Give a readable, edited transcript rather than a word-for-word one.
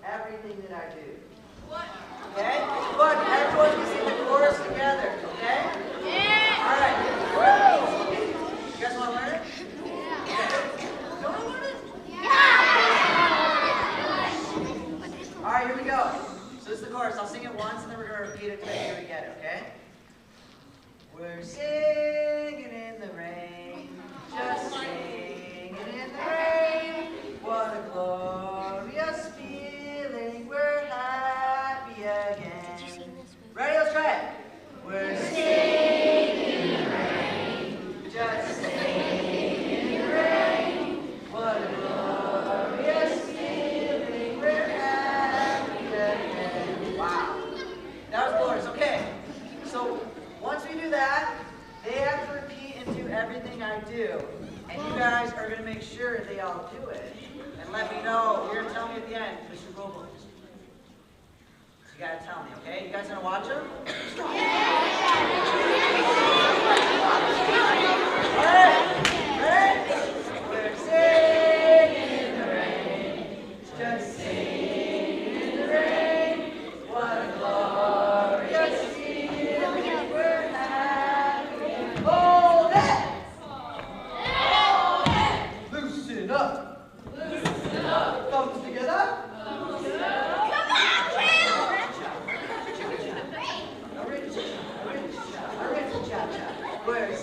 everything that I do. Okay? But everyone can sing the chorus together, okay? Yeah! Alright. You guys want to learn it? Yeah. You want to learn it? Yeah! Alright, here we go. So this is the chorus. I'll sing it once and then we're going to repeat it to make sure we get it, okay? We're singing in the rain, just singing in the rain. What a glorious feeling, we're happy again. Ready? Let's try it. We're singing in the rain, just singing in the rain. What a glorious feeling, we're happy again. Wow. That was glorious. Okay. So once we do that, they have to repeat and do everything I do. And you guys are going to make sure they all do it. And let me know. You're going to tell me at the end, Mr. Grobbel. You got to tell me, okay? You guys going to watch them? We're singing in the rain, just singing in the rain. What a glorious feeling, we're happy. Hold it! Hold it! Loosen up! Loosen up! Thumbs together! Thumbs together! Come on, Will! We're